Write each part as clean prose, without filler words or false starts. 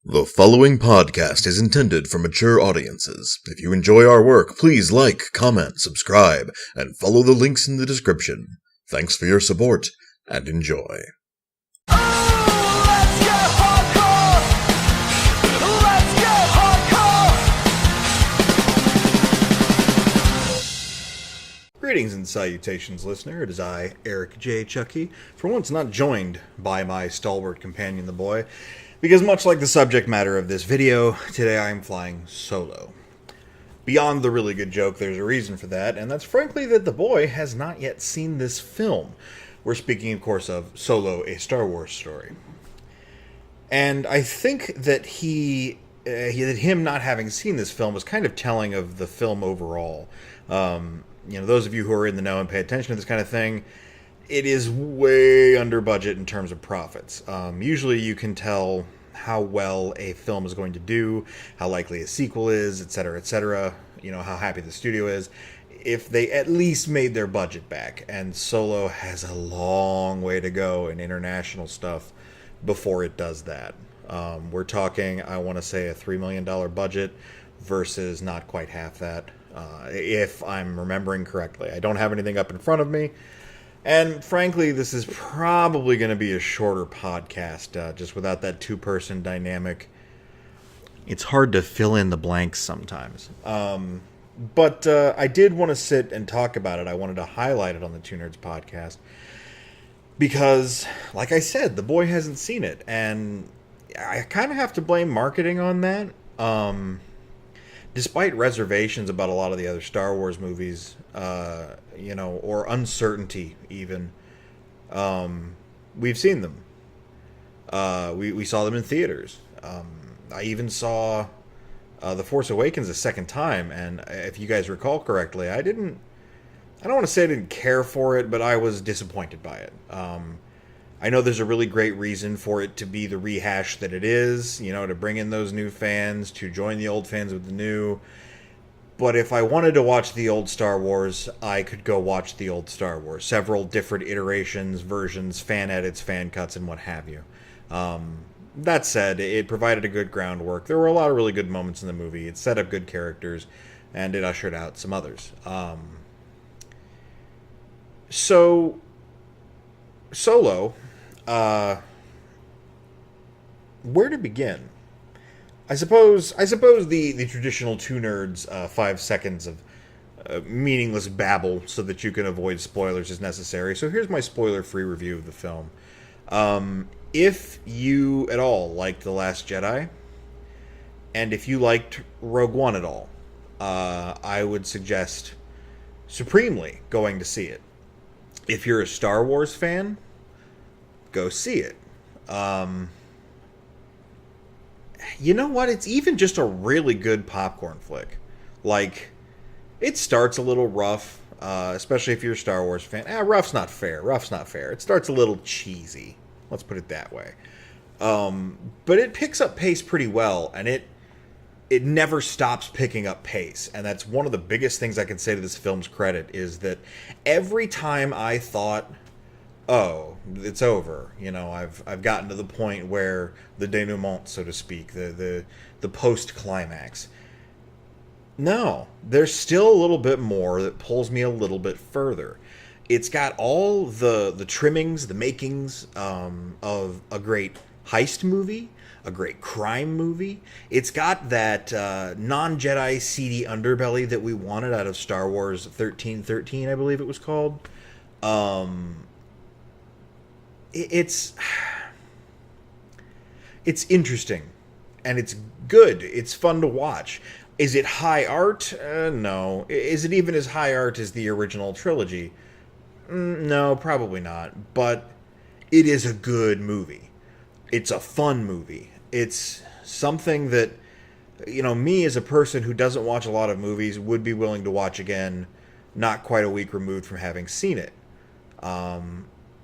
The following podcast is intended for mature audiences. If you enjoy our work, please like, comment, subscribe, and follow the links in the description. Thanks for your support, and enjoy. Greetings and salutations, listener. It is I, Eric J. Chucci, for once not joined by my stalwart companion, the boy, because much like the subject matter of this video, today I am flying solo. Beyond the really good joke, there's a reason for that, and that's frankly that the boy has not yet seen this film. We're speaking, of course, of Solo, a Star Wars story. And I think that him not having seen this film was kind of telling of the film overall. Those of you who are in the know and pay attention to this kind of thing, it is way under budget in terms of profits. Usually you can tell how well a film is going to do, how likely a sequel is, etc., how happy the studio is, if they at least made their budget back. And Solo has a long way to go in international stuff before it does that. We're talking, I want to say, a $3 million budget versus not quite half that, if I'm remembering correctly. I don't have anything up in front of me. And frankly, this is probably going to be a shorter podcast, just without that two-person dynamic. It's hard to fill in the blanks sometimes. But I did want to sit and talk about it. I wanted to highlight it on the Two Nerds podcast. Because, like I said, the boy hasn't seen it. And I kind of have to blame marketing on that. Despite reservations about a lot of the other Star Wars movies, or uncertainty even, we've seen them. We saw them in theaters. I even saw The Force Awakens a second time, and if you guys recall correctly, I don't want to say I didn't care for it, but I was disappointed by it. I know there's a really great reason for it to be the rehash that it is, to bring in those new fans, to join the old fans with the new. But if I wanted to watch the old Star Wars, I could go watch the old Star Wars. Several different iterations, versions, fan edits, fan cuts, and what have you. That said, it provided a good groundwork. There were a lot of really good moments in the movie. It set up good characters, and it ushered out some others. So, Solo... where to begin? I suppose the traditional Two Nerds 5 seconds of meaningless babble so that you can avoid spoilers is necessary. So here's my spoiler-free review of the film. If you at all liked The Last Jedi, and if you liked Rogue One at all, I would suggest supremely going to see it. If you're a Star Wars fan, go see it. You know what? It's even just a really good popcorn flick. Like, it starts a little rough, especially if you're a Star Wars fan. Rough's not fair. It starts a little cheesy. Let's put it that way. But it picks up pace pretty well, and it never stops picking up pace. And that's one of the biggest things I can say to this film's credit, is that every time I thought, oh, it's over. I've gotten to the point where the denouement, so to speak, the post-climax. No, there's still a little bit more that pulls me a little bit further. It's got all the trimmings, the makings of a great heist movie, a great crime movie. It's got that non-Jedi seedy underbelly that we wanted out of Star Wars 1313, I believe it was called. It's interesting, and it's good. It's fun to watch. Is it high art? No. Is it even as high art as the original trilogy? No, probably not. But it is a good movie. It's a fun movie. It's something that, me as a person who doesn't watch a lot of movies would be willing to watch again, not quite a week removed from having seen it.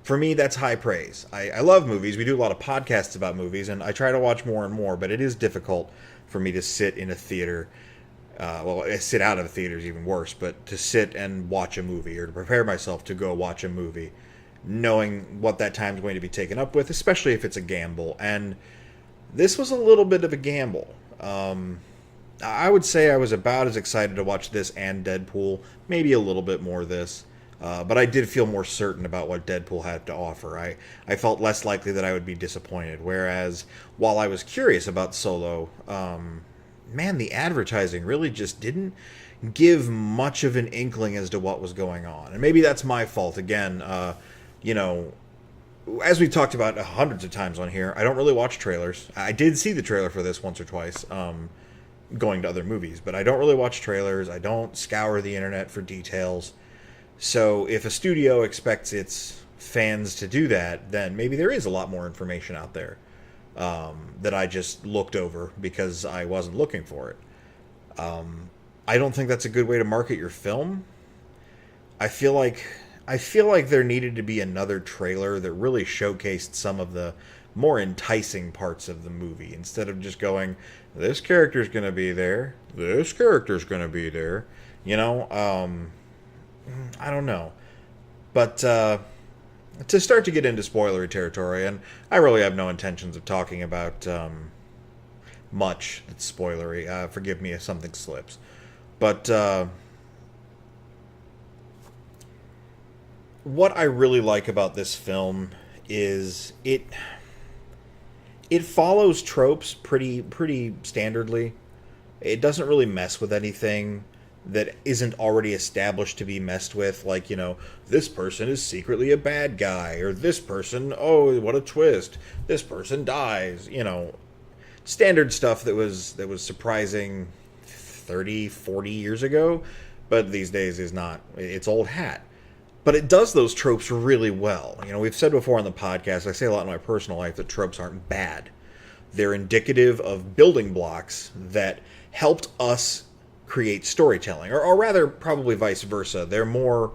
For me, that's high praise. I love movies. We do a lot of podcasts about movies, and I try to watch more and more, but it is difficult for me to sit in a theater. Sit out of a theater is even worse, but to sit and watch a movie, or to prepare myself to go watch a movie, knowing what that time is going to be taken up with, especially if it's a gamble. And This was a little bit of a gamble. I would say I was about as excited to watch this and Deadpool, maybe a little bit more this. But I did feel more certain about what Deadpool had to offer. I felt less likely that I would be disappointed. Whereas, while I was curious about Solo, man, the advertising really just didn't give much of an inkling as to what was going on. And maybe that's my fault. Again, you know, as we've talked about hundreds of times on here, I don't really watch trailers. I did see the trailer for this once or twice, going to other movies, but I don't really watch trailers. I don't scour the internet for details. So if a studio expects its fans to do that, then maybe there is a lot more information out there that I just looked over because I wasn't looking for it. I don't think that's a good way to market your film. I feel like there needed to be another trailer that really showcased some of the more enticing parts of the movie instead of just going, this character's going to be there, this character's going to be there. You know, I don't know. But to start to get into spoilery territory, and I really have no intentions of talking about much that's spoilery. Forgive me if something slips. But what I really like about this film is it follows tropes pretty standardly. It doesn't really mess with anything that isn't already established to be messed with, like, you know, this person is secretly a bad guy, or this person, oh, what a twist, this person dies, you know, standard stuff that was surprising 30, 40 years ago, but these days is not, it's old hat. But it does those tropes really well. You know, we've said before on the podcast, I say a lot in my personal life, that tropes aren't bad. They're indicative of building blocks that helped us create storytelling, or rather, probably vice versa. They're more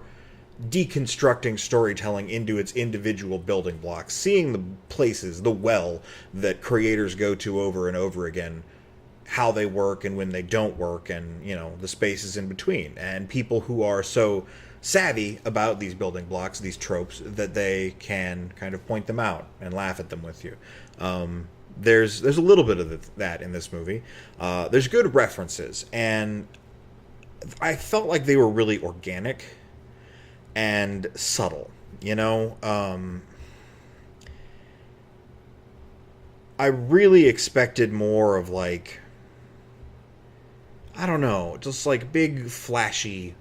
deconstructing storytelling into its individual building blocks, seeing the places, the well that creators go to over and over again, how they work and when they don't work, and, you know, the spaces in between, and people who are so savvy about these building blocks, these tropes, that they can kind of point them out and laugh at them with you. There's a little bit of that in this movie. There's good references, and I felt like they were really organic and subtle. You know, I really expected more of, like, I don't know, just like big flashy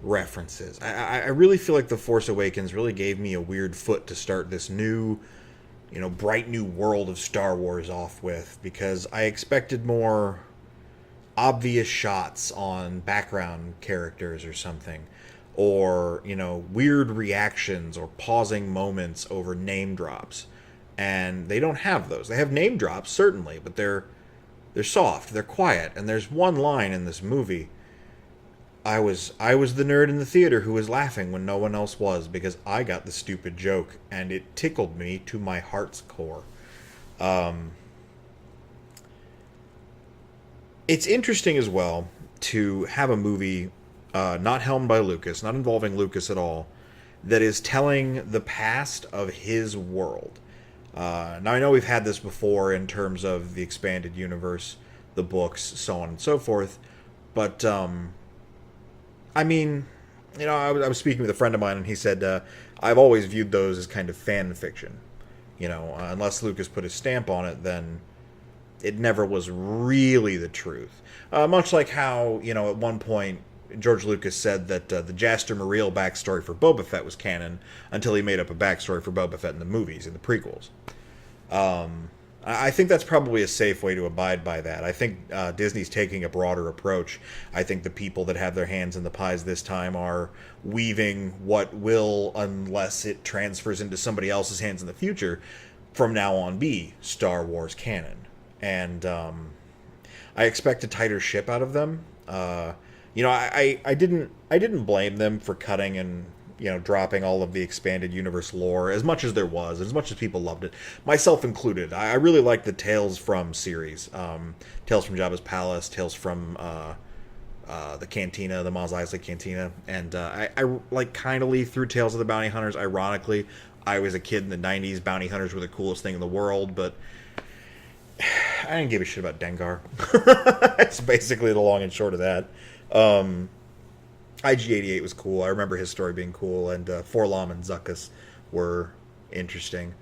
references. I really feel like The Force Awakens really gave me a weird foot to start this new, you know, bright new world of Star Wars off with, because I expected more obvious shots on background characters or something, or, you know, weird reactions or pausing moments over name drops. And they don't have those. They have name drops, certainly, but they're soft, they're quiet, and there's one line in this movie. I was the nerd in the theater who was laughing when no one else was, because I got the stupid joke, and it tickled me to my heart's core. It's interesting as well to have a movie not helmed by Lucas, not involving Lucas at all, that is telling the past of his world. Now, I know we've had this before in terms of the expanded universe, the books, so on and so forth, but I mean, you know, I was speaking with a friend of mine, and he said, I've always viewed those as kind of fan fiction. You know, unless Lucas put his stamp on it, then it never was really the truth. Much like how, you know, at one point, George Lucas said that the Jaster Muriel backstory for Boba Fett was canon until he made up a backstory for Boba Fett in the movies, in the prequels. I think that's probably a safe way to abide by that. I think Disney's taking a broader approach. I think the people that have their hands in the pies this time are weaving what will, unless it transfers into somebody else's hands in the future, from now on be Star Wars canon. And I expect a tighter ship out of them. You know, I didn't blame them for cutting and, you know, dropping all of the expanded universe lore, as much as there was, as much as people loved it, myself included. I really like the Tales from series. Tales from Jabba's Palace, Tales from the Cantina, the Mos Eisley Cantina, and I like kind of leaf through Tales of the Bounty Hunters. Ironically, I was a kid in the 90s. Bounty Hunters were the coolest thing in the world, but I didn't give a shit about Dengar. That's basically the long and short of that. IG-88 was cool. I remember his story being cool, and Forlom and Zuckuss were interesting.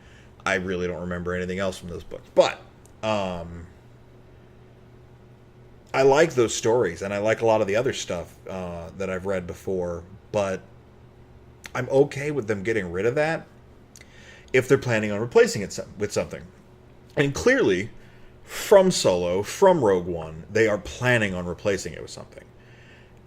I really don't remember anything else from those books. But I like those stories, and I like a lot of the other stuff that I've read before, but I'm okay with them getting rid of that if they're planning on replacing it with something. And clearly, from Solo, from Rogue One, they are planning on replacing it with something.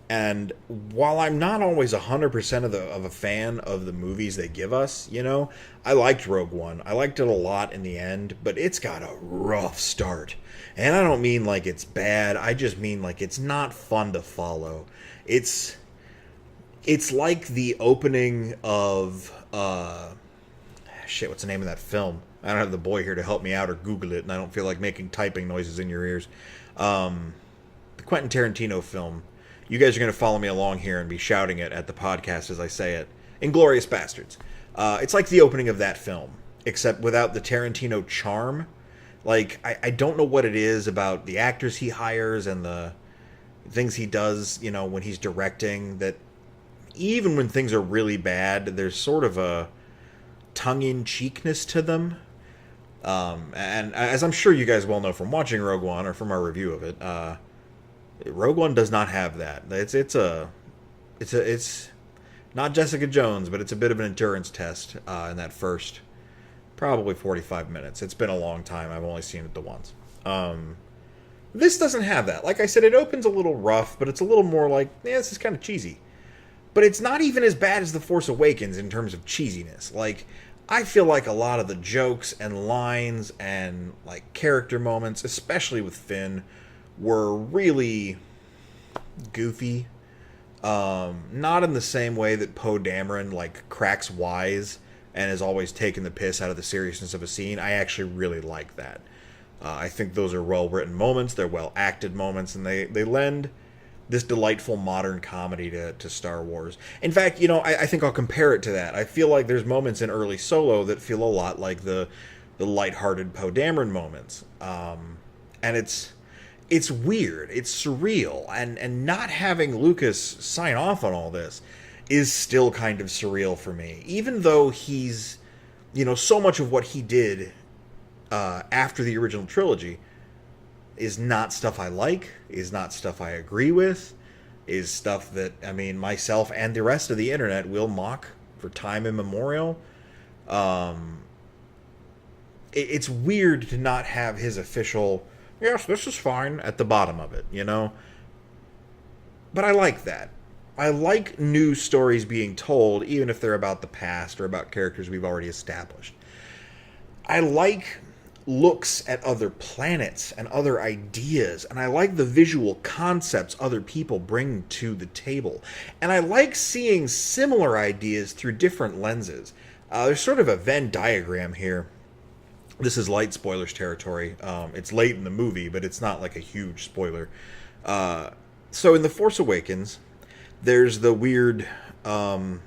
And while I'm not always 100% of a fan of the movies they give us, you know, I liked Rogue One. I liked it a lot in the end, but it's got a rough start. And I don't mean like it's bad. I just mean like it's not fun to follow. It's like the opening of what's the name of that film? I don't have the boy here to help me out or Google it, and I don't feel like making typing noises in your ears. The Quentin Tarantino film. You guys are going to follow me along here and be shouting it at the podcast as I say it. Inglourious Bastards. It's like the opening of that film, except without the Tarantino charm. Like, I don't know what it is about the actors he hires and the things he does, you know, when he's directing, that even when things are really bad, there's sort of a tongue-in-cheekness to them. And as I'm sure you guys well know from watching Rogue One or from our review of it, Rogue One does not have that. It's not Jessica Jones, but it's a bit of an endurance test in that first probably 45 minutes. It's been a long time. I've only seen it the once. This doesn't have that. Like I said, it opens a little rough, but it's a little more like, this is kind of cheesy. But it's not even as bad as The Force Awakens in terms of cheesiness. Like, I feel like a lot of the jokes and lines and like character moments, especially with Finn, were really goofy. Not in the same way that Poe Dameron like cracks wise and is always taking the piss out of the seriousness of a scene. I actually really like that. I think those are well-written moments. They're well-acted moments, and they lend this delightful modern comedy to Star Wars. In fact, you know, I think I'll compare it to that. I feel like there's moments in early Solo that feel a lot like the lighthearted Poe Dameron moments. And it's weird. It's surreal. And not having Lucas sign off on all this is still kind of surreal for me. Even though he's, you know, so much of what he did after the original trilogy is not stuff I like, is not stuff I agree with, is stuff that, I mean, myself and the rest of the internet will mock for time immemorial. It's weird to not have his official, yes, this is fine, at the bottom of it, you know? But I like that. I like new stories being told, even if they're about the past or about characters we've already established. I like looks at other planets and other ideas, and I like the visual concepts other people bring to the table. And I like seeing similar ideas through different lenses. There's sort of a Venn diagram here. This is light spoilers territory. It's late in the movie, but it's not like a huge spoiler. So in The Force Awakens, there's the weird, for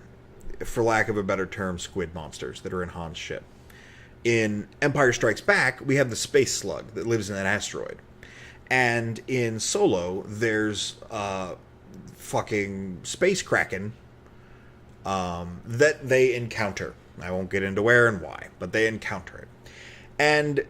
lack of a better term, squid monsters that are in Han's ship. In Empire Strikes Back, we have the space slug that lives in an asteroid. And in Solo, there's fucking space kraken that they encounter. I won't get into where and why, but they encounter it. And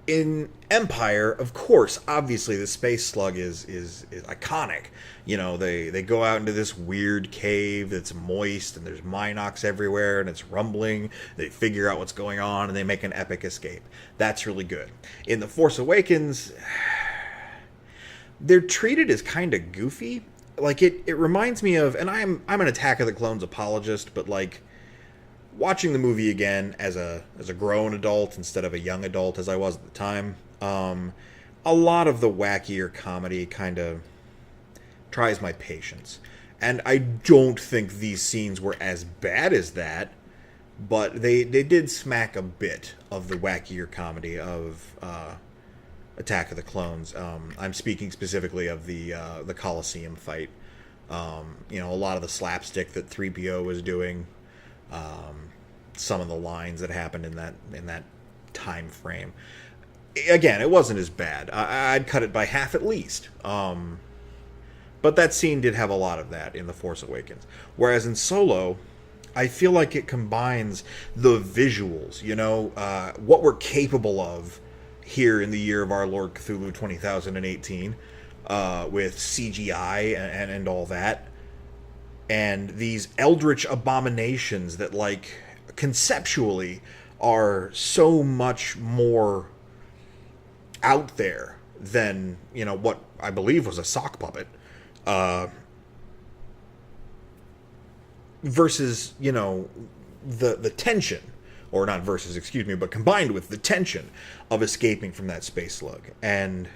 in Empire, of course, obviously the space slug is iconic. You know, they go out into this weird cave that's moist and there's Minox everywhere and it's rumbling. They figure out what's going on and they make an epic escape. That's really good. In The Force Awakens, they're treated as kind of goofy. Like it reminds me of, and I'm an Attack of the Clones apologist, but like watching the movie again as a grown adult instead of a young adult as I was at the time, a lot of the wackier comedy kind of tries my patience. And I don't think these scenes were as bad as that, but they did smack a bit of the wackier comedy of Attack of the Clones. I'm speaking specifically of the Colosseum fight. You know, a lot of the slapstick that 3PO was doing. Some of the lines that happened in that time frame. again, it wasn't as bad. I'd cut it by half at least. But that scene did have a lot of that in The Force Awakens. Whereas in Solo, I feel like it combines the visuals, what we're capable of here in the year of our Lord Cthulhu 2018, with CGI and all that, and these eldritch abominations that, like, conceptually are so much more out there than, what I believe was a sock puppet, versus, the tension, or not versus, excuse me, but combined with the tension of escaping from that space slug. And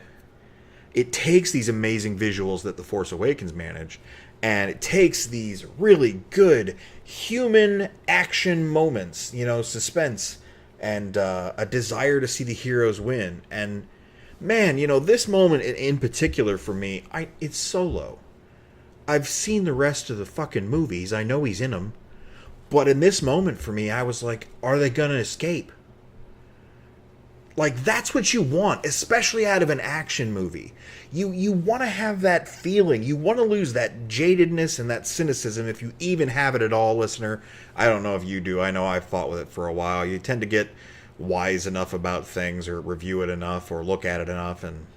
it takes these amazing visuals that The Force Awakens managed, and it takes these really good human action moments, suspense, and a desire to see the heroes win. And man, this moment in particular for me, it's Solo. I've seen the rest of the fucking movies. I know he's in them. But in this moment for me, I was like, are they gonna escape? Like, that's what you want, especially out of an action movie. You want to have that feeling. You want to lose that jadedness and that cynicism, if you even have it at all, listener. I don't know if you do. I know I've fought with it for a while. You tend to get wise enough about things, or review it enough, or look at it enough, and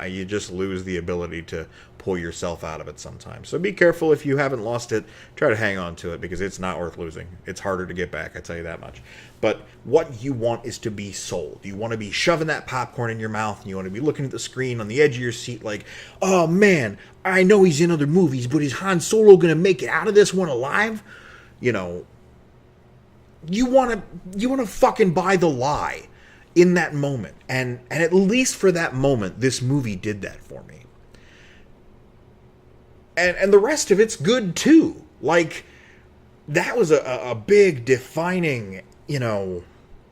you just lose the ability to pull yourself out of it sometimes. So be careful. If you haven't lost it, try to hang on to it, because it's not worth losing. It's harder to get back, I tell you that much. But what you want is to be sold. You want to be shoving that popcorn in your mouth, and you want to be looking at the screen on the edge of your seat like, oh man, I know he's in other movies, but is Han Solo going to make it out of this one alive? You want to fucking buy the lie in that moment. And at least for that moment, this movie did that for me. And the rest of it's good too. Like, that was a big defining,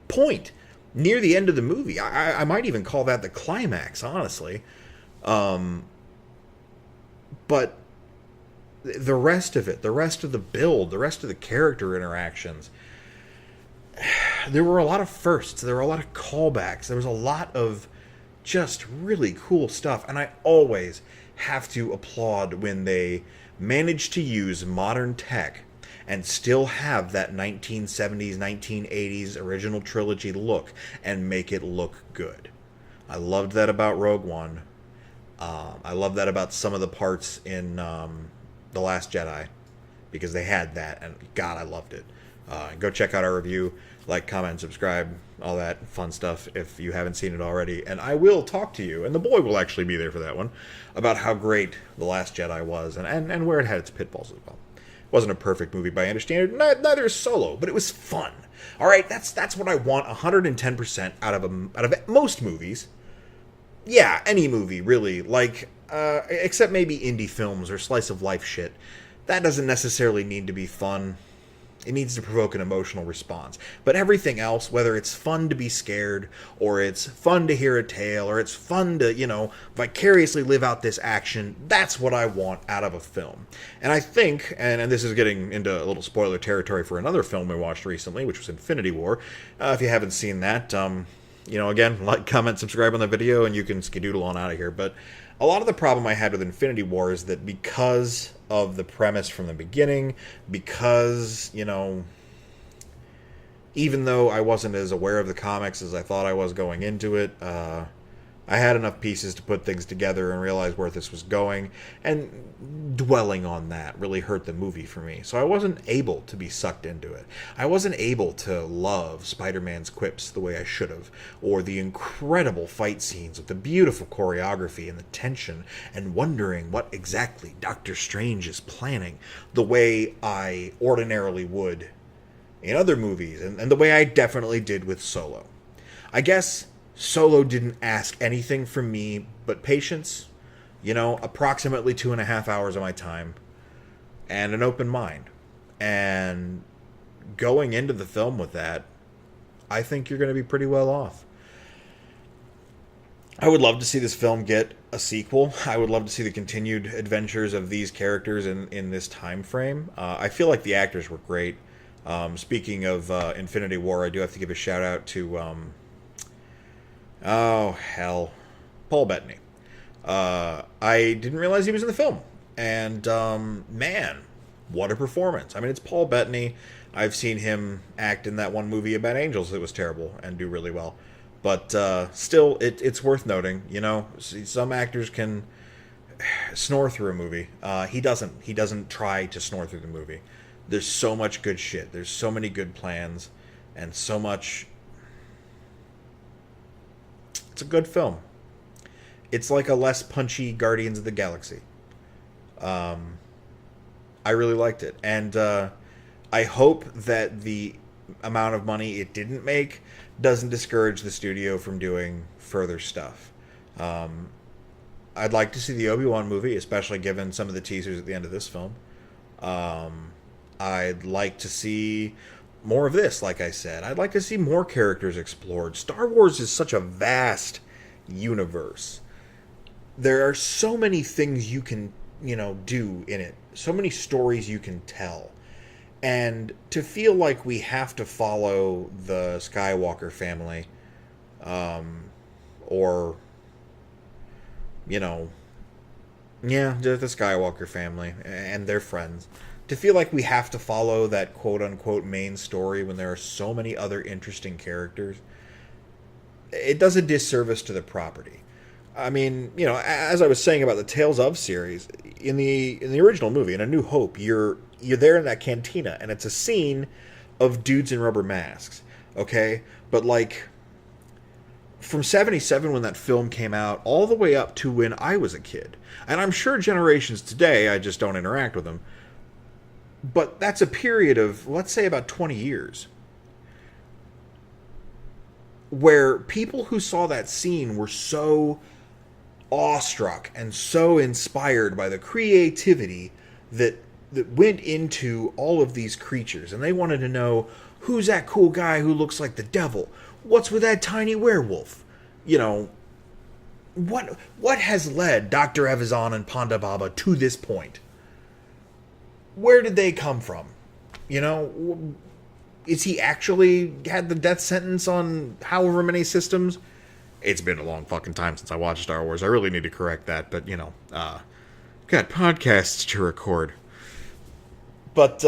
point near the end of the movie. I might even call that the climax, honestly. But the rest of it, the rest of the build, the rest of the character interactions, there were a lot of firsts. There were a lot of callbacks. There was a lot of just really cool stuff. And I always have to applaud when they manage to use modern tech and still have that 1970s, 1980s original trilogy look and make it look good. I loved that about Rogue One. I love that about some of the parts in The Last Jedi, because they had that, and God, I loved it. Go check out our review, like, comment, subscribe, all that fun stuff if you haven't seen it already. And I will talk to you, and the boy will actually be there for that one, about how great The Last Jedi was, and where it had its pitfalls as well. It wasn't a perfect movie by any standard, neither is Solo, but it was fun. All right, that's what I want 110% out of most movies. Yeah, any movie, really. Like, except maybe indie films or slice of life shit. That doesn't necessarily need to be fun. It needs to provoke an emotional response. But everything else, whether it's fun to be scared, or it's fun to hear a tale, or it's fun to, vicariously live out this action, that's what I want out of a film. And I think, and this is getting into a little spoiler territory for another film we watched recently, which was Infinity War. If you haven't seen that, again, like, comment, subscribe on the video, and you can skedoodle on out of here. But a lot of the problem I had with Infinity War is that because of the premise from the beginning, because, even though I wasn't as aware of the comics as I thought I was going into it, I had enough pieces to put things together and realize where this was going, and dwelling on that really hurt the movie for me. So I wasn't able to be sucked into it. I wasn't able to love Spider-Man's quips the way I should have, or the incredible fight scenes with the beautiful choreography and the tension, and wondering what exactly Doctor Strange is planning, the way I ordinarily would in other movies, and the way I definitely did with Solo. I guess Solo didn't ask anything from me but patience, approximately 2.5 hours of my time, and an open mind. And going into the film with that, I think you're going to be pretty well off. I would love to see this film get a sequel. I would love to see the continued adventures of these characters in this time frame. I feel like the actors were great. Speaking of Infinity War, I do have to give a shout out to Oh, hell. Paul Bettany. I didn't realize he was in the film. And, man, what a performance. I mean, it's Paul Bettany. I've seen him act in that one movie about angels that was terrible and do really well. But still, it's worth noting. You know, some actors can snore through a movie. He doesn't. He doesn't try to snore through the movie. There's so much good shit. There's so many good plans, and so much. It's a good film. It's like a less punchy Guardians of the Galaxy. I really liked it, and I hope that the amount of money it didn't make doesn't discourage the studio from doing further stuff. I'd like to see the Obi-Wan movie, especially given some of the teasers at the end of this film. I'd like to see more of this, like I said. I'd like to see more characters explored. Star Wars is such a vast universe. There are so many things you can, do in it. So many stories you can tell. And to feel like we have to follow the Skywalker family, or, the Skywalker family and their friends, to feel like we have to follow that quote-unquote main story when there are so many other interesting characters, it does a disservice to the property. I mean, as I was saying about the Tales of series, in the original movie, in A New Hope, you're there in that cantina, and it's a scene of dudes in rubber masks, okay? But, from 77 when that film came out, all the way up to when I was a kid, and I'm sure generations today, I just don't interact with them, but that's a period of, let's say, about 20 years, where people who saw that scene were so awestruck and so inspired by the creativity that went into all of these creatures, and they wanted to know, who's that cool guy who looks like the devil? What's with that tiny werewolf? What has led Dr. Evazan and Ponda Baba to this point? Where did they come from? Is he actually had the death sentence on however many systems? It's been a long fucking time since I watched Star Wars. I really need to correct that, but, got podcasts to record. But,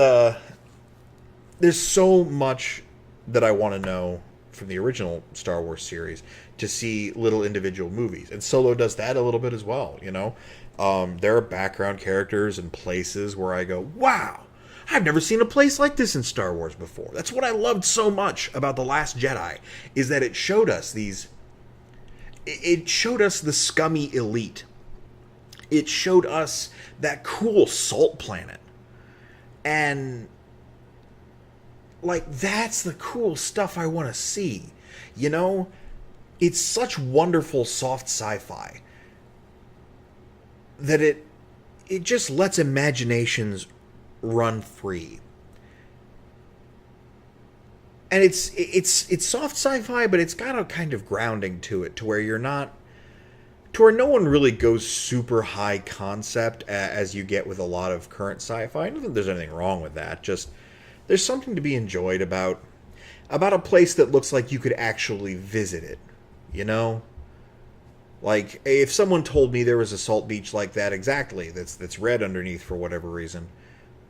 there's so much that I want to know from the original Star Wars series to see little individual movies. And Solo does that a little bit as well, There are background characters and places where I go, wow, I've never seen a place like this in Star Wars before. That's what I loved so much about The Last Jedi, is that it showed us the scummy elite. It showed us that cool salt planet. And, that's the cool stuff I want to see. It's such wonderful soft sci-fi that it just lets imaginations run free. And it's soft sci-fi, but it's got a kind of grounding to it, to where no one really goes super high concept as you get with a lot of current sci-fi. I don't think there's anything wrong with that. Just there's something to be enjoyed about a place that looks like you could actually visit it. If someone told me there was a salt beach like that exactly, that's red underneath for whatever reason,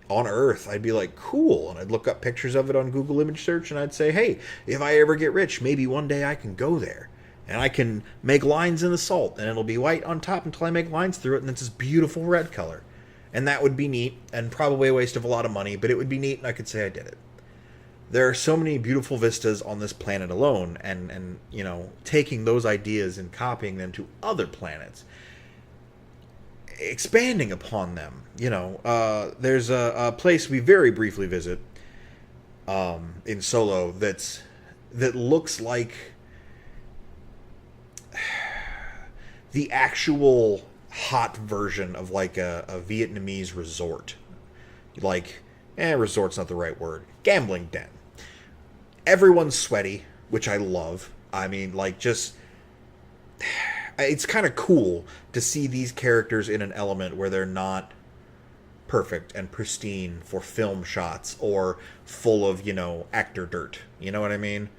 on Earth, I'd be like, cool, and I'd look up pictures of it on Google image search, and I'd say, hey, if I ever get rich, maybe one day I can go there, and I can make lines in the salt, and it'll be white on top until I make lines through it, and it's this beautiful red color. And that would be neat, and probably a waste of a lot of money, but it would be neat, and I could say I did it. There are so many beautiful vistas on this planet alone, and taking those ideas and copying them to other planets, expanding upon them. There's a place we very briefly visit in Solo that looks like the actual hot version of a Vietnamese resort. Resort's not the right word. Gambling den. Everyone's sweaty, which I love. I mean, it's kind of cool to see these characters in an element where they're not perfect and pristine for film shots or full of, actor dirt. You know what I mean?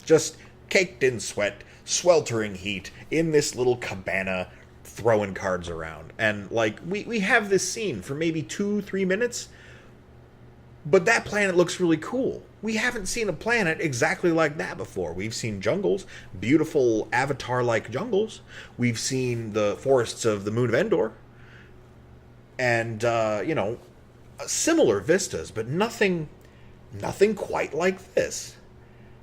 Just caked in sweat, sweltering heat, in this little cabana, throwing cards around. And, like, we have this scene for maybe 2-3 minutes, but that planet looks really cool. We haven't seen a planet exactly like that before. We've seen jungles, beautiful Avatar-like jungles. We've seen the forests of the moon of Endor. And, similar vistas, but nothing quite like this.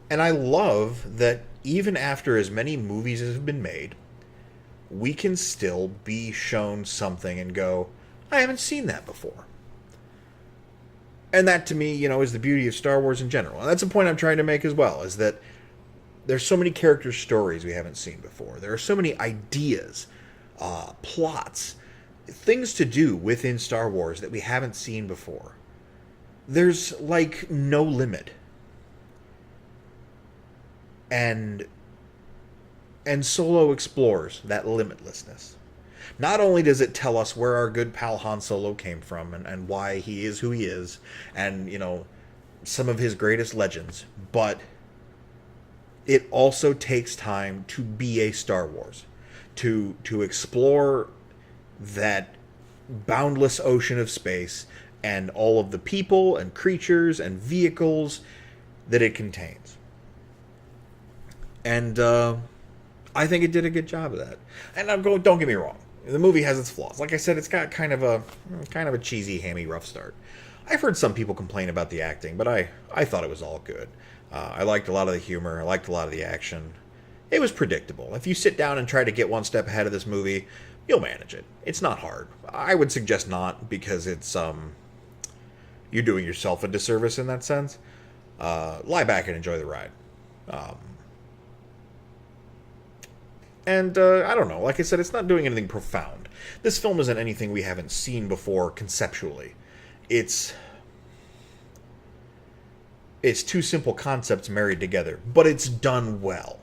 And I love that even after as many movies as have been made, we can still be shown something and go, I haven't seen that before. And that, to me, is the beauty of Star Wars in general. And that's a point I'm trying to make as well, is that there's so many character stories we haven't seen before. There are so many ideas, plots, things to do within Star Wars that we haven't seen before. There's, like, no limit. And Solo explores that limitlessness. Not only does it tell us where our good pal Han Solo came from and why he is who he is, and, some of his greatest legends, but it also takes time to be a Star Wars, to explore that boundless ocean of space and all of the people and creatures and vehicles that it contains. And I think it did a good job of that. And don't get me wrong, the movie has its flaws. Like I said, it's got kind of a cheesy, hammy, rough start. I've heard some people complain about the acting, but I thought it was all good. I liked a lot of the humor. I liked a lot of the action. It was predictable. If you sit down and try to get one step ahead of this movie, you'll manage it. It's not hard. I would suggest not, because it's you're doing yourself a disservice in that sense. Lie back and enjoy the ride. And I don't know. Like I said, it's not doing anything profound. This film isn't anything we haven't seen before conceptually. It's two simple concepts married together, but it's done well.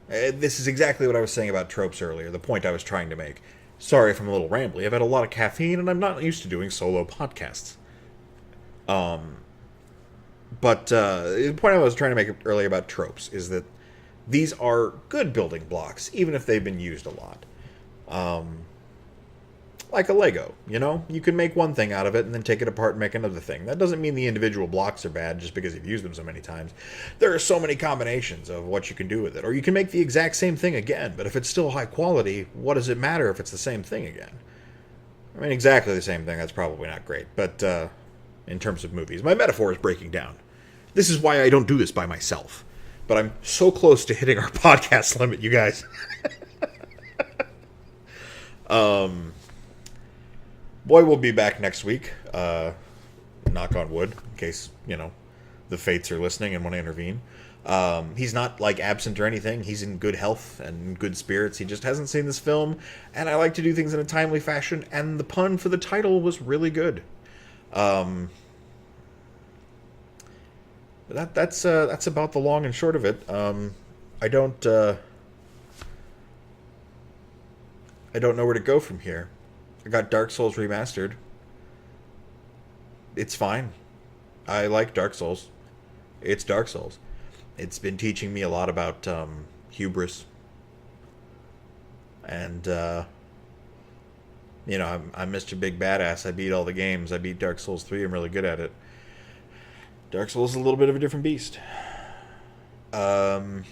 This is exactly what I was saying about tropes earlier, the point I was trying to make. Sorry if I'm a little rambly. I've had a lot of caffeine, and I'm not used to doing solo podcasts. But the point I was trying to make earlier about tropes is that these are good building blocks, even if they've been used a lot. Like a Lego, You can make one thing out of it and then take it apart and make another thing. That doesn't mean the individual blocks are bad just because you've used them so many times. There are so many combinations of what you can do with it. Or you can make the exact same thing again, but if it's still high quality, what does it matter if it's the same thing again? I mean, exactly the same thing, that's probably not great. But in terms of movies, my metaphor is breaking down. This is why I don't do this by myself. But I'm so close to hitting our podcast limit, you guys. Boy will be back next week. Knock on wood, in case, the fates are listening and want to intervene. He's not, absent or anything. He's in good health and good spirits. He just hasn't seen this film, and I like to do things in a timely fashion, and the pun for the title was really good. That's about the long and short of it. I don't know where to go from here. I got Dark Souls Remastered. It's fine. I like Dark Souls. It's Dark Souls. It's been teaching me a lot about hubris. And, I'm Mr. Big Badass. I beat all the games. I beat Dark Souls 3. I'm really good at it. Dark Souls is a little bit of a different beast. God,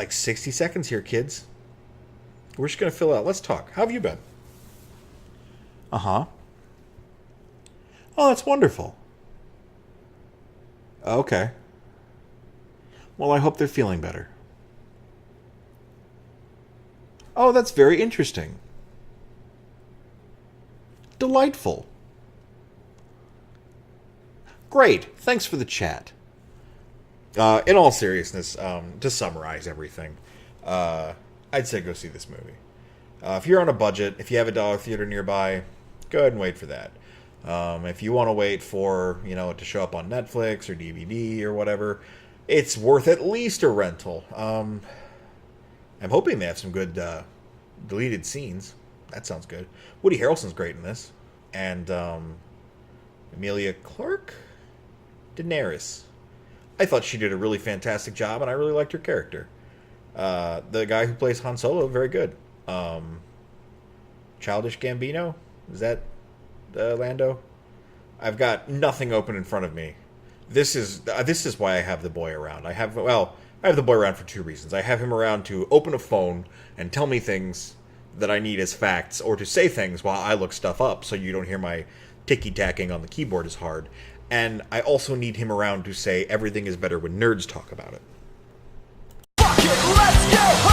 60 seconds here, kids. We're just going to fill out. Let's talk. How have you been? Uh-huh. Oh, that's wonderful. Okay. Well, I hope they're feeling better. Oh, that's very interesting. Delightful. Great. Thanks for the chat. In all seriousness, to summarize everything, I'd say go see this movie. If you're on a budget, if you have a dollar theater nearby, go ahead and wait for that. If you want to wait for, it to show up on Netflix or DVD or whatever, it's worth at least a rental. I'm hoping they have some good deleted scenes. That sounds good. Woody Harrelson's great in this. And Emilia Clarke? Daenerys. I thought she did a really fantastic job, and I really liked her character. The guy who plays Han Solo, very good. Childish Gambino, is that Lando? I've got nothing open in front of me. This is why I have the boy around. I have the boy around for two reasons. I have him around to open a phone and tell me things that I need as facts, or to say things while I look stuff up so you don't hear my ticky-tacking on the keyboard as hard. And I also need him around to say everything is better when nerds talk about it. Fuck it, let's go!